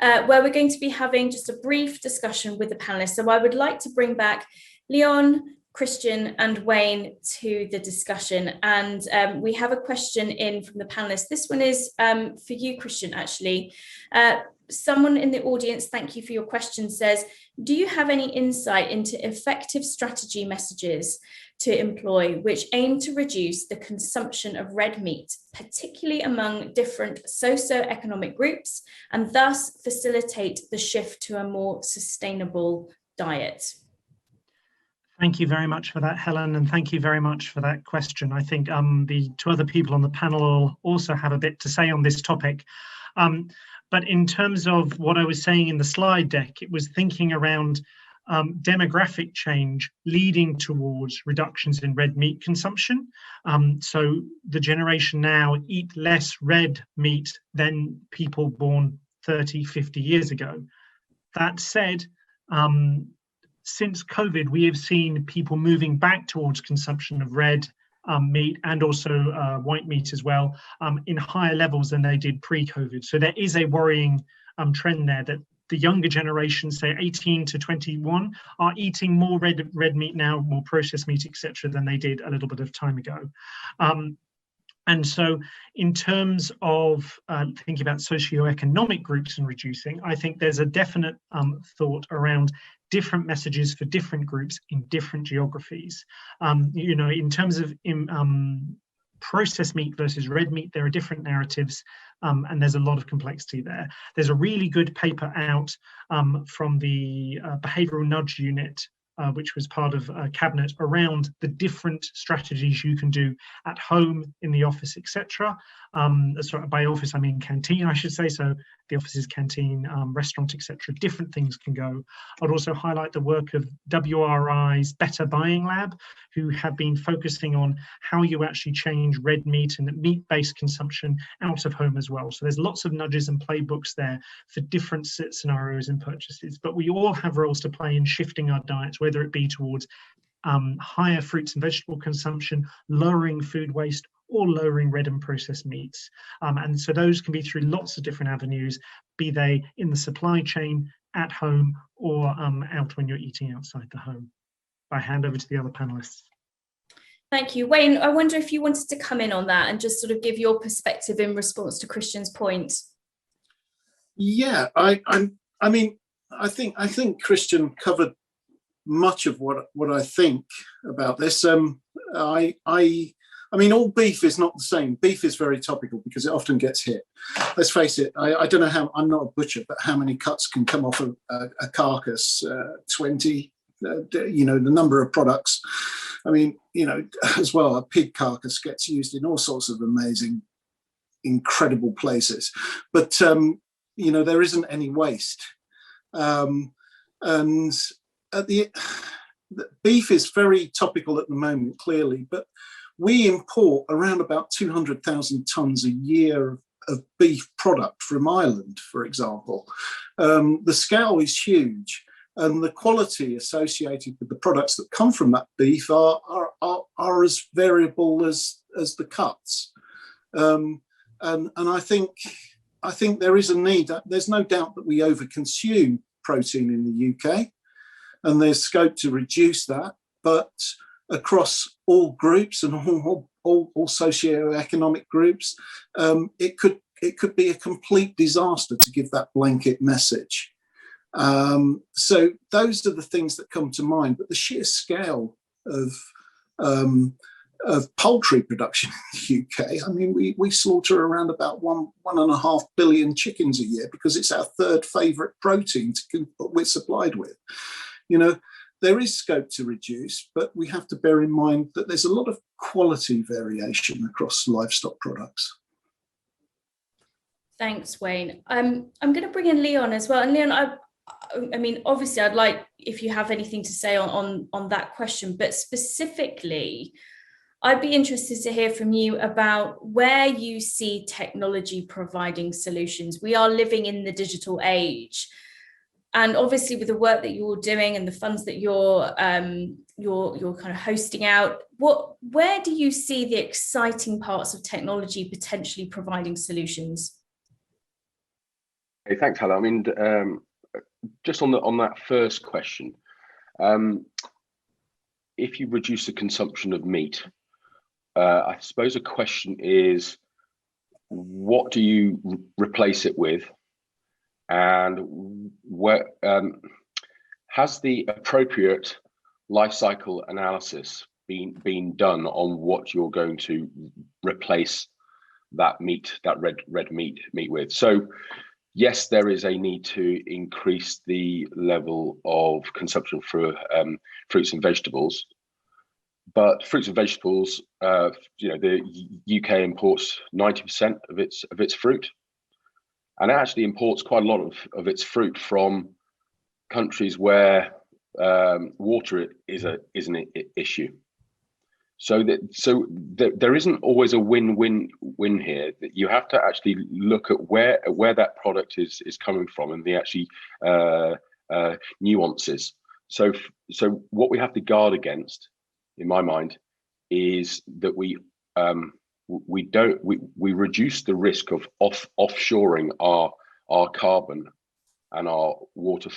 where we're going to be having just a brief discussion with the panelists. So I would like to bring back Leon, Christian and Wayne to the discussion. And we have a question in from the panelists. This one is for you, Christian, actually. Someone in the audience, thank you for your question, says, do you have any insight into effective strategy messages to employ which aim to reduce the consumption of red meat, particularly among different socioeconomic groups, and thus facilitate the shift to a more sustainable diet? Thank you very much for that, Helen, and thank you very much for that question. I think the two other people on the panel also have a bit to say on this topic. But in terms of what I was saying in the slide deck, it was thinking around demographic change leading towards reductions in red meat consumption. So the generation now eat less red meat than people born 30, 50 years ago. That said, since COVID, we have seen people moving back towards consumption of red meat and also white meat as well in higher levels than they did pre-COVID. So there is a worrying trend there that the younger generation, say 18 to 21, are eating more red meat now, more processed meat, etc., than they did a little bit of time ago. And so in terms of thinking about socioeconomic groups and reducing, I think there's a definite thought around different messages for different groups in different geographies. In terms of processed meat versus red meat, there are different narratives, and there's a lot of complexity there. There's a really good paper out from the Behavioral Nudge Unit, which was part of Cabinet, around the different strategies you can do at home, in the office, etc. Sorry, by office, I mean canteen, I should say. So the office's canteen, restaurant, etc. Different things can go. I'd also highlight the work of WRI's Better Buying Lab, who have been focusing on how you actually change red meat and meat-based consumption out of home as well. So there's lots of nudges and playbooks there for different scenarios and purchases. But we all have roles to play in shifting our diets, whether it be towards higher fruits and vegetable consumption, lowering food waste, or lowering red and processed meats. And so those can be through lots of different avenues, be they in the supply chain, at home, or out when you're eating outside the home. I hand over to the other panelists. Thank you. Wayne, I wonder if you wanted to come in on that and just sort of give your perspective in response to Christian's point. Yeah, I think Christian covered much of what I think about this. I mean, all beef is not the same. Beef is very topical because it often gets hit. Let's face it, I don't know how, I'm not a butcher, but how many cuts can come off a carcass? 20, the number of products. I mean, as well, a pig carcass gets used in all sorts of amazing, incredible places. But, there isn't any waste. And beef is very topical at the moment, clearly, but we import around about 200,000 tonnes a year of beef product from Ireland, for example. The scale is huge, and the quality associated with the products that come from that beef are as variable as the cuts. And I think there is a need. There's no doubt that we overconsume protein in the UK, and there's scope to reduce that, but across all groups and all socio-economic groups, it could be a complete disaster to give that blanket message. So those are the things that come to mind, but the sheer scale of poultry production in the UK, I mean, we slaughter around about 1.5 billion chickens a year because it's our third favourite protein we're supplied with. There is scope to reduce, but we have to bear in mind that there's a lot of quality variation across livestock products. Thanks, Wayne. I'm going to bring in Leon as well. And Leon, I mean, obviously, I'd like if you have anything to say on that question, but specifically, I'd be interested to hear from you about where you see technology providing solutions. We are living in the digital age. And obviously, with the work that you're doing and the funds that you're kind of hosting out, where do you see the exciting parts of technology potentially providing solutions? Okay, thanks, Helen. I mean, just on that first question, if you reduce the consumption of meat, I suppose a question is, what do you replace it with, and where has the appropriate life cycle analysis been done on what you're going to replace that meat, that red meat with? So yes, there is a need to increase the level of consumption for fruits and vegetables. But fruits and vegetables, the UK imports 90% of its fruit, and it actually imports quite a lot of its fruit from countries where water is an issue. So there isn't always a win-win-win here. That you have to actually look at where that product is coming from, and the actually nuances. So what we have to guard against, in my mind, is that we reduce the risk of offshoring our carbon and our water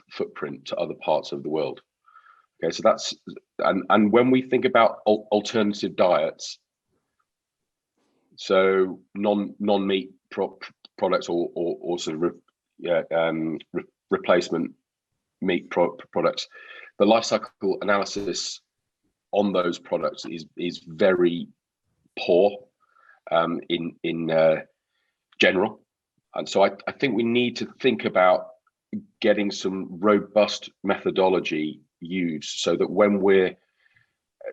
footprint to other parts of the world. Okay, so that's and when we think about alternative diets, so non-meat products or sort of replacement meat products, the life cycle analysis on those products is very poor in general, and so I think we need to think about getting some robust methodology used, so that when we're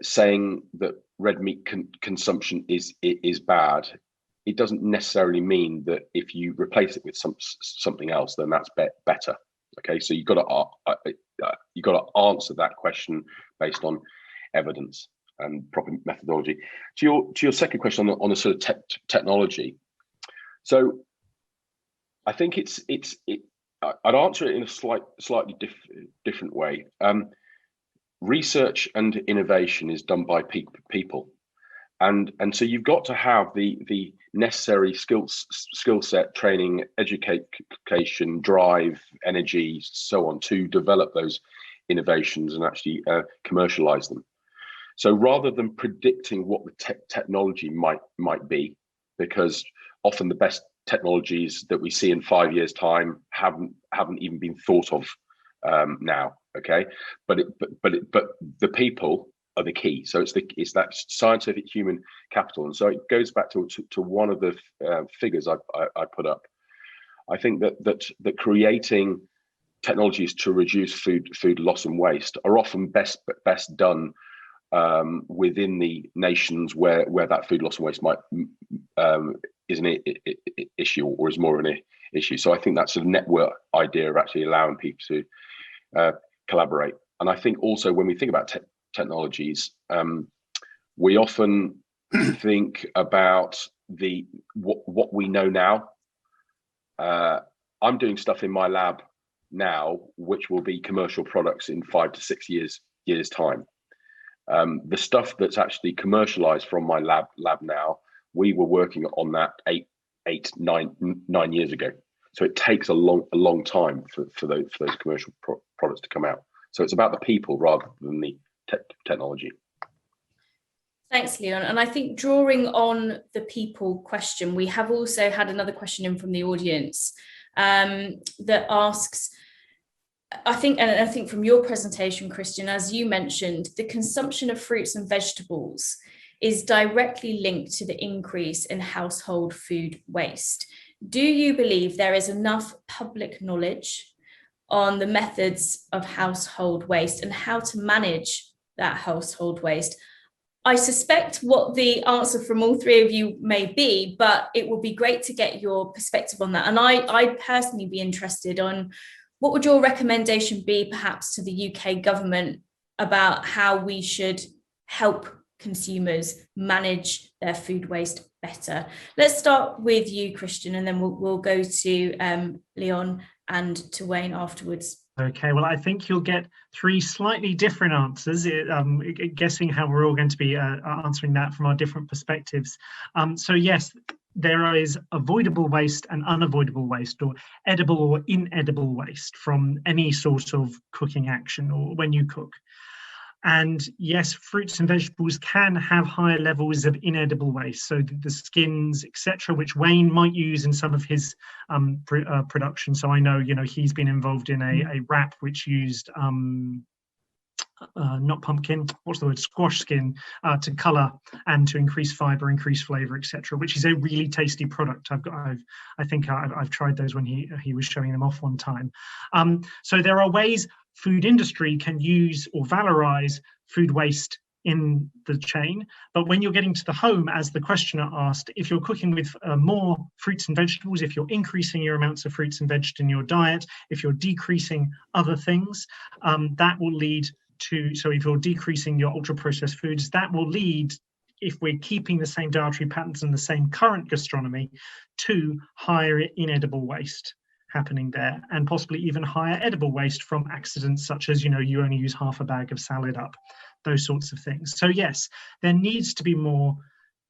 saying that red meat consumption is bad, it doesn't necessarily mean that if you replace it with something else, then that's better. Okay, so you've got to answer that question based on evidence and proper methodology. To your second question on the sort of technology, so I think I'd answer it in a slightly different way. Research and innovation is done by people, and so you've got to have the necessary skill set, training, education, drive, energy, so on, to develop those innovations and actually commercialize them. So rather than predicting what the technology might be, because often the best technologies that we see in 5 years' time haven't even been thought of now. Okay, but the people are the key. So it's that scientific human capital, and so it goes back to one of the figures I put up. I think that creating technologies to reduce food loss and waste are often best done within the nations where that food loss and waste might is an issue, or is more an issue. So I think that's a network idea of actually allowing people to collaborate. And I think also when we think about technologies, we often think about what we know now. I'm doing stuff in my lab now which will be commercial products in 5 to 6 years time. The stuff that's actually commercialized from my lab now, we were working on that 9 years ago. So it takes a long time for those commercial products to come out. So it's about the people rather than the technology. Thanks, Leon. And I think drawing on the people question, we have also had another question in from the audience that asks, I think from your presentation, Christian, as you mentioned, the consumption of fruits and vegetables is directly linked to the increase in household food waste. Do you believe there is enough public knowledge on the methods of household waste and how to manage that household waste? I suspect what the answer from all three of you may be, but it would be great to get your perspective on that. And I'd personally be interested on what would your recommendation be perhaps to the UK government about how we should help consumers manage their food waste better? Let's start with you, Christian, and then we'll go to Leon and to Wayne afterwards. Okay, well, I think you'll get three slightly different answers, guessing how we're all going to be answering that from our different perspectives. So yes, there is avoidable waste and unavoidable waste, or edible or inedible waste from any sort of cooking action or when you cook. And yes, fruits and vegetables can have higher levels of inedible waste. So the skins, etc., which Wayne might use in some of his production. So I know, he's been involved in a wrap which used not pumpkin, what's the word, squash skin, to colour and to increase fibre, increase flavour, etc., which is a really tasty product. I think I've tried those when he was showing them off one time. So there are ways food industry can use or valorise food waste in the chain, but when you're getting to the home, as the questioner asked, if you're cooking with more fruits and vegetables, if you're increasing your amounts of fruits and veg in your diet, if you're decreasing other things, that will lead to, so if you're decreasing your ultra processed foods, that will lead, if we're keeping the same dietary patterns and the same current gastronomy, to higher inedible waste happening there, and possibly even higher edible waste from accidents such as, you only use half a bag of salad up, those sorts of things. So yes, there needs to be more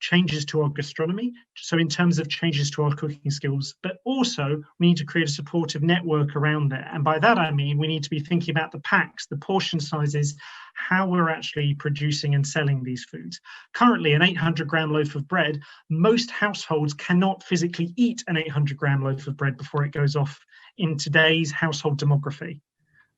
changes to our gastronomy, so in terms of changes to our cooking skills, but also we need to create a supportive network around there. And by that I mean we need to be thinking about the packs, the portion sizes, how we're actually producing and selling these foods. Currently, an 800-gram loaf of bread, most households cannot physically eat an 800-gram loaf of bread before it goes off in today's household demography,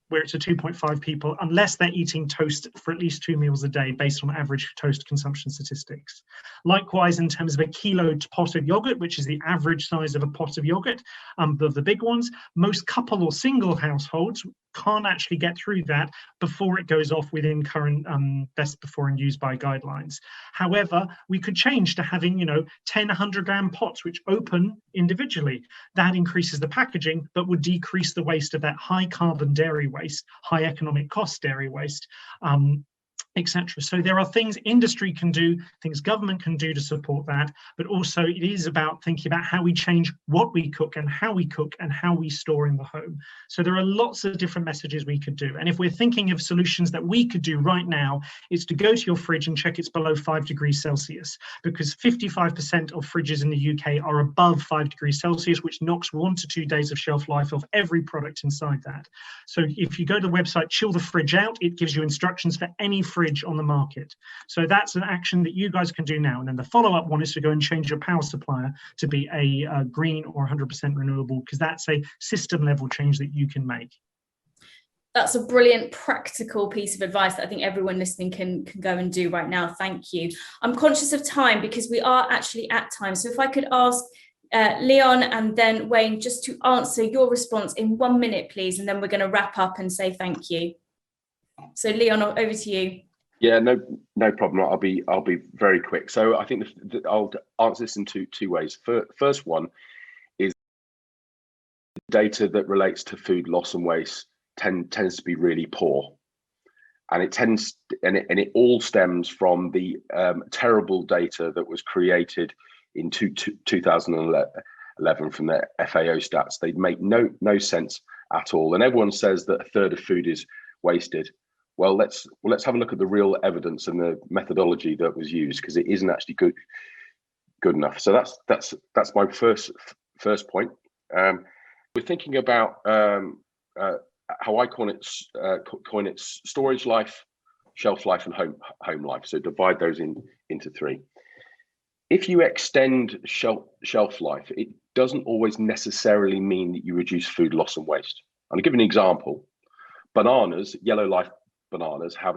where it's a 2.5 people, unless they're eating toast for at least 2 meals a day based on average toast consumption statistics. Likewise, in terms of a kilo pot of yogurt, which is the average size of a pot of yogurt, of the big ones, most couple or single households can't actually get through that before it goes off within current best before and use by guidelines. However, we could change to having 10 100-gram pots which open individually. That increases the packaging but would decrease the waste of that high carbon dairy waste, high economic cost dairy waste, etc. So there are things industry can do, things government can do to support that, but also it is about thinking about how we change what we cook and how we store in the home. So there are lots of different messages we could do. And if we're thinking of solutions that we could do right now, it's to go to your fridge and check it's below 5 degrees Celsius, because 55% of fridges in the UK are above 5 degrees Celsius, which knocks 1 to 2 days of shelf life of every product inside that. So if you go to the website, Chill the Fridge Out, it gives you instructions for any fridge on the market. So that's an action that you guys can do now. And then the follow-up one is to go and change your power supplier to be a green or 100% renewable, because that's a system level change that you can make. That's a brilliant practical piece of advice that I think everyone listening can go and do right now. Thank you. I'm conscious of time because we are actually at time. So if I could ask Leon and then Wayne just to answer your response in 1 minute, please, and then we're going to wrap up and say thank you. So Leon, over to you. Yeah, no problem. I'll be very quick. So I think I'll answer this in two ways. First one is data that relates to food loss and waste tends to be really poor, and it all stems from the terrible data that was created in 2011 from the FAO stats. They make no sense at all, and everyone says that a third of food is wasted. Well, let's have a look at the real evidence and the methodology that was used, because it isn't actually good enough. So that's my first point. We're thinking about how I coin it storage life, shelf life, and home life. So divide those into three. If you extend shelf life, it doesn't always necessarily mean that you reduce food loss and waste. I'll give an example. Bananas, yellow bananas have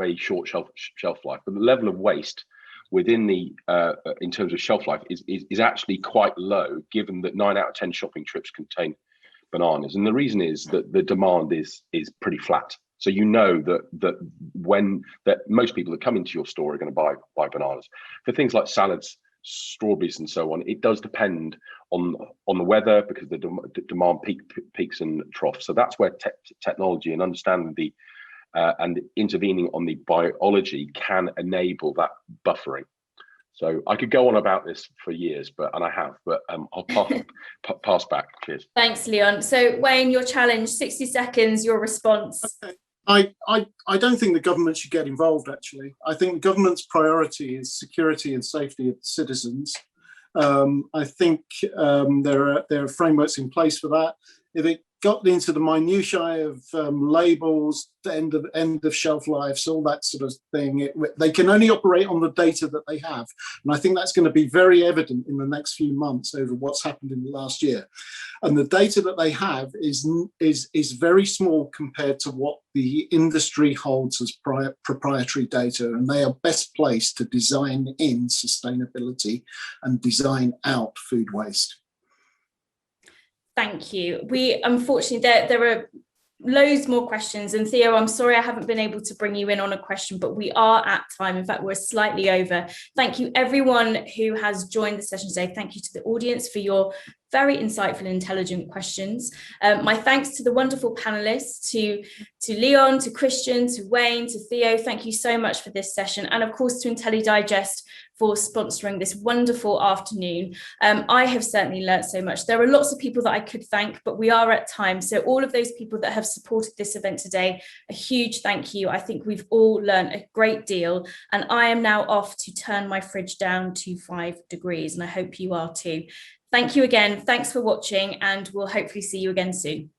a short shelf life, but the level of waste within the in terms of shelf life is actually quite low, given that 9 out of 10 shopping trips contain bananas. And the reason is that the demand is pretty flat. So that most people that come into your store are going to buy bananas. For things like salads, strawberries, and so on, it does depend on the weather, because the demand peaks and troughs. So that's where technology and understanding the and intervening on the biology can enable that buffering. So I could go on about this for years, but I'll pass back. Cheers. Thanks, Leon. So Wayne, your challenge, 60 seconds, your response. Okay. I don't think the government should get involved, actually. I think the government's priority is security and safety of the citizens. I think there are frameworks in place for that. If it got into the minutiae of labels, end of shelf lives, all that sort of thing, they can only operate on the data that they have. And I think that's going to be very evident in the next few months over what's happened in the last year. And the data that they have is very small compared to what the industry holds as proprietary data, and they are best placed to design in sustainability and design out food waste. Thank you. We unfortunately, there are loads more questions, and Theo, I'm sorry I haven't been able to bring you in on a question, but we are at time. In fact, we're slightly over. Thank you everyone who has joined the session today. Thank you to the audience for your very insightful and intelligent questions. My thanks to the wonderful panelists, to Leon, to Christian, to Wayne, to Theo. Thank you so much for this session, and of course to IntelliDigest for sponsoring this wonderful afternoon. I have certainly learnt so much. There are lots of people that I could thank, but we are at time. So all of those people that have supported this event today, a huge thank you. I think we've all learned a great deal, and I am now off to turn my fridge down to 5 degrees, and I hope you are too. Thank you again. Thanks for watching, and we'll hopefully see you again soon.